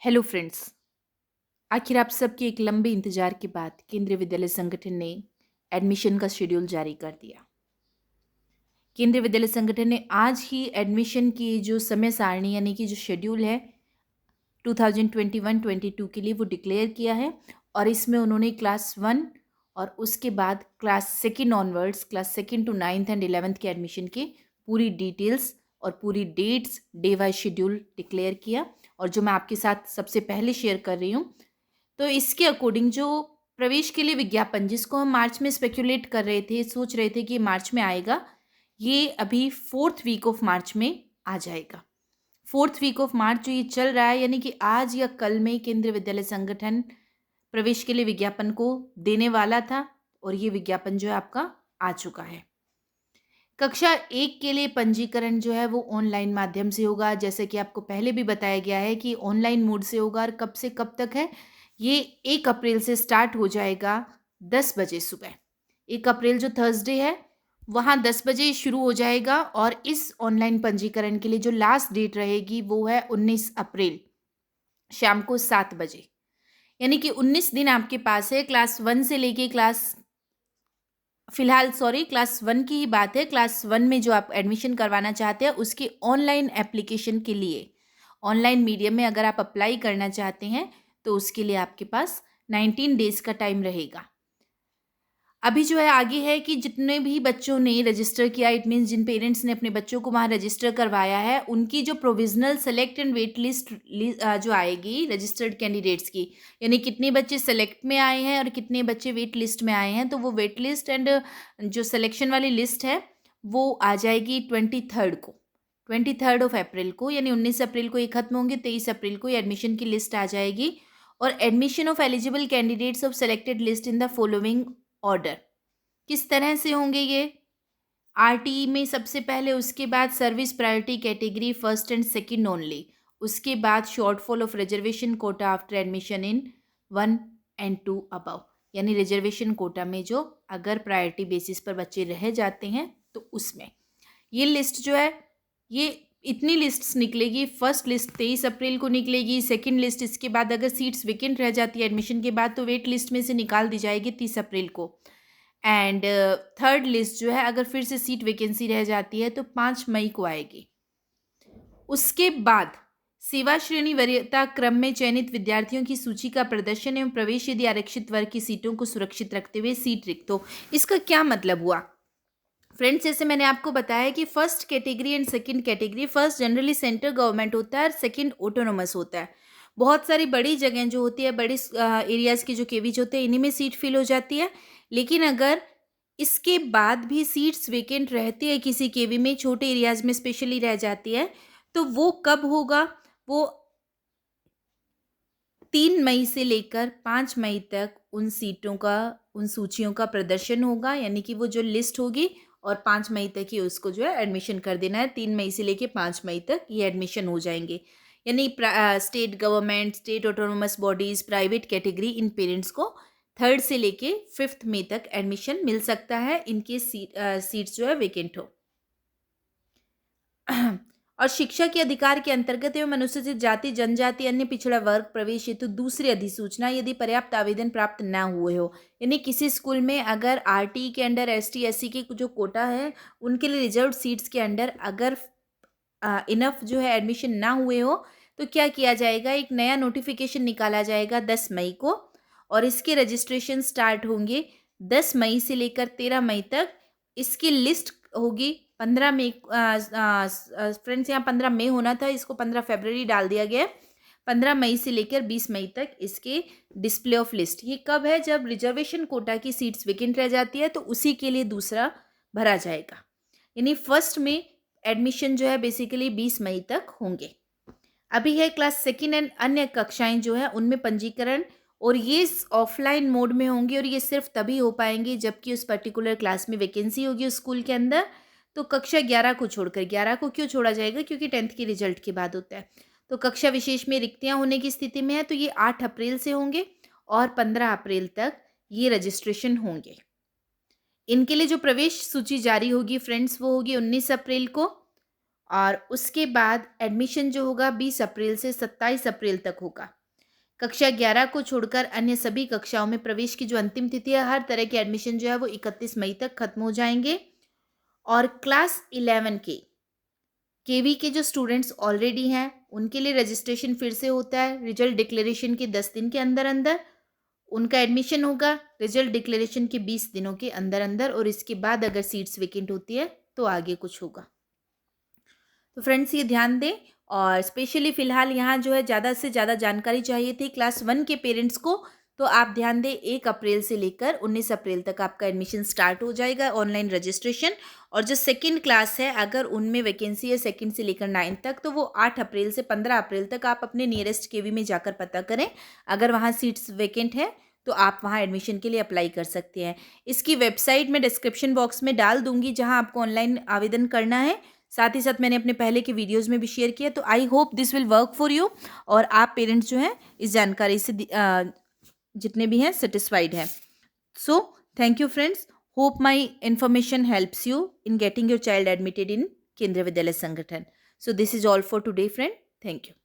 Hello friends. आखिर आप सबके एक लंबे इंतजार के बाद केंद्रीय विद्यालय संगठन ने एडमिशन का शेड्यूल जारी कर दिया। केंद्रीय विद्यालय संगठन ने आज ही एडमिशन की जो समय सारणी यानी कि जो शेड्यूल है 2021-22 के लिए वो डिक्लेयर किया है। और इसमें उन्होंने क्लास 1 और उसके बाद class second onwards class second to 9th and 11th के एडमिशन की पूरी डिटेल्स और पूरी dates day wise schedule declare किया। और जो मैं आपके साथ सबसे पहले शेयर कर रही हूँ, तो इसके अकॉर्डिंग जो प्रवेश के लिए विज्ञापन जिसको हम मार्च में स्पेक्युलेट कर रहे थे, सोच रहे थे कि मार्च में आएगा, ये अभी 4th वीक ऑफ मार्च में आ जाएगा। 4th वीक ऑफ मार्च जो ये चल रहा है, यानी कि आज या कल में केंद्रीय विद्यालय संगठन प्रवेश के लिए विज्ञापन को देने वाला था और ये विज्ञापन जो है आपका आ चुका है। कक्षा 1 के लिए पंजीकरण जो है वो ऑनलाइन माध्यम से होगा, जैसे कि आपको पहले भी बताया गया है कि ऑनलाइन मोड से होगा। और कब से कब तक है? ये 1 अप्रैल से स्टार्ट हो जाएगा 10 बजे सुबह। 1 अप्रैल जो थर्सडे है, वहाँ 10 बजे शुरू हो जाएगा। और इस ऑनलाइन पंजीकरण के लिए जो लास्ट डेट रहेगी वो है 19 अप्रैल शाम को 7 बजे। यानी कि 19 दिन आपके पास है। क्लास 1 से लेके क्लास 1 की ही बात है। क्लास 1 में जो आप एडमिशन करवाना चाहते हैं उसके ऑनलाइन एप्लीकेशन के लिए, ऑनलाइन मीडियम में अगर आप अप्लाई करना चाहते हैं तो उसके लिए आपके पास 19 डेज़ का टाइम रहेगा। अभी जो है आगे है कि जितने भी बच्चों ने रजिस्टर किया, इट मीन्स जिन पेरेंट्स ने अपने बच्चों को वहाँ रजिस्टर करवाया है, उनकी जो provisional select and wait list जो आएगी रजिस्टर्ड कैंडिडेट्स की, यानी कितने बच्चे सेलेक्ट में आए हैं और कितने बच्चे वेट लिस्ट में आए हैं, तो वो वेट लिस्ट एंड जो सिलेक्शन वाली लिस्ट है वो आ जाएगी 23rd ऑफ अप्रैल को। यानी 19 अप्रैल को ये खत्म होंगे, 23 अप्रैल को ये एडमिशन की लिस्ट आ जाएगी। और admission of eligible candidates of selected list in the following order. किस तरह से होंगे ये? आरटीई में सबसे पहले, उसके बाद service priority category first and second only, उसके बाद shortfall of reservation quota after admission in 1 and 2 above. यानी रिजर्वेशन कोटा में जो अगर प्रायोरिटी बेसिस पर बच्चे रह जाते हैं तो उसमें ये लिस्ट जो है, ये इतनी लिस्ट्स निकलेगी। फर्स्ट लिस्ट 23 अप्रैल को निकलेगी। सेकंड लिस्ट इसके बाद अगर सीट्स वेकेंट रह जाती है एडमिशन के बाद तो वेट लिस्ट में से निकाल दी जाएगी 30 अप्रैल को। एंड थर्ड लिस्ट जो है अगर फिर से सीट वैकेंसी रह जाती है तो 5 मई को आएगी। उसके बाद सेवा श्रेणी वरीयता क्रम में चयनित विद्यार्थियों की सूची का प्रदर्शन एवं प्रवेश यदि आरक्षित वर्ग की सीटों को सुरक्षित रखते हुए सीट रिक्त हो। इसका क्या मतलब हुआ फ्रेंड्स? जैसे मैंने आपको बताया कि first category and second category, first generally central government होता है और सेकंड ऑटोनोमस होता है। बहुत सारी बड़ी जगह जो होती है, बड़ी एरियाज़ के जो केवीज होते हैं, इन्हीं में सीट फिल हो जाती है। लेकिन अगर इसके बाद भी सीट्स वेकेंट रहती है किसी केवी में, छोटे एरियाज़ में स्पेशली रह जाती है, तो वो कब होगा? वो 3 मई से लेकर 5 मई तक उन सीटों का, उन सूचियों का प्रदर्शन होगा। यानी कि वो जो लिस्ट होगी और 5 मई तक ही उसको जो है एडमिशन कर देना है। 3 मई से लेके 5 मई तक ये एडमिशन हो जाएंगे। यानी state government, state autonomous bodies, private category, इन पेरेंट्स को 3rd से लेके 5th मई तक एडमिशन मिल सकता है इनके सीट्स जो है वेकेंट हो। और शिक्षा के अधिकार के अंतर्गत एवं अनुसूचित जाति, जनजाति, अन्य पिछड़ा वर्ग प्रवेश हेतु दूसरी अधिसूचना यदि पर्याप्त आवेदन प्राप्त न हुए हो। यानी किसी स्कूल में अगर आरटी के अंडर एसटी एससी के जो कोटा है उनके लिए रिजर्व सीट्स के अंडर अगर इनफ जो है एडमिशन ना हुए हो तो क्या किया जाएगा? एक नया नोटिफिकेशन निकाला जाएगा 10 मई को और इसके रजिस्ट्रेशन स्टार्ट होंगे 10 मई से लेकर 13 मई तक। इसकी लिस्ट होगी 15 मई। फ्रेंड्स यहाँ 15 मई होना था, इसको 15 फरवरी डाल दिया गया। 15 मई से लेकर 20 मई तक इसके डिस्प्ले ऑफ लिस्ट। ये कब है? जब रिजर्वेशन कोटा की सीट्स वेकेंट रह जाती है तो उसी के लिए दूसरा भरा जाएगा। यानी फर्स्ट में एडमिशन जो है बेसिकली 20 मई तक होंगे। अभी है क्लास सेकेंड एंड अन्य कक्षाएं जो है उनमें पंजीकरण, और ये ऑफलाइन मोड में होंगी और ये सिर्फ तभी हो पाएंगे जबकि उस पर्टिकुलर क्लास में वैकेंसी होगी उस स्कूल के अंदर। तो कक्षा 11 को छोड़कर, 11 को क्यों छोड़ा जाएगा? क्योंकि 10th के रिजल्ट के बाद होता है। तो कक्षा विशेष में रिक्तियां होने की स्थिति में है तो ये 8 अप्रैल से होंगे और 15 अप्रैल तक ये रजिस्ट्रेशन होंगे। इनके लिए जो प्रवेश सूची जारी होगी फ्रेंड्स वो होगी 19 अप्रैल को और उसके बाद एडमिशन जो होगा 20 अप्रैल से 27 अप्रैल तक होगा। कक्षा 11 को छोड़कर अन्य सभी कक्षाओं में प्रवेश की जो अंतिम तिथि है, हर तरह के एडमिशन जो है वो 31 मई तक खत्म हो जाएंगे। और क्लास 11 के केवी के जो स्टूडेंट्स ऑलरेडी हैं उनके लिए रजिस्ट्रेशन फिर से होता है रिजल्ट डिक्लेरेशन के 10 दिन के अंदर अंदर। उनका एडमिशन होगा रिजल्ट डिक्लेरेशन के 20 दिनों के अंदर अंदर, और इसके बाद अगर सीट्स वेकेंट होती है तो आगे कुछ होगा। तो फ्रेंड्स ये ध्यान दें। और स्पेशली फ़िलहाल यहाँ जो है ज़्यादा से ज़्यादा जानकारी चाहिए थी क्लास 1 के पेरेंट्स को, तो आप ध्यान दें 1 अप्रैल से लेकर 19 अप्रैल तक आपका एडमिशन स्टार्ट हो जाएगा ऑनलाइन रजिस्ट्रेशन। और जो सेकंड क्लास है अगर उनमें वैकेंसी है सेकंड से लेकर 9 तक, तो वो 8 अप्रैल से 15 अप्रैल तक आप अपने नियरेस्ट केवी में जाकर पता करें। अगर वहाँ सीट्स वैकेंट है तो आप वहाँ एडमिशन के लिए अप्लाई कर सकते हैं। इसकी वेबसाइट मैं डिस्क्रिप्शन बॉक्स में डाल दूँगी जहाँ आपको ऑनलाइन आवेदन करना है। साथ ही साथ मैंने अपने पहले के वीडियोस में भी शेयर किया, तो I hope this will work for you और आप पेरेंट्स जो हैं इस जानकारी से जितने भी हैं सेटिस्फाइड हैं। So thank you friends, hope my information helps you in getting your child admitted in केंद्रीय विद्यालय संगठन। So this is all for today friend, thank you.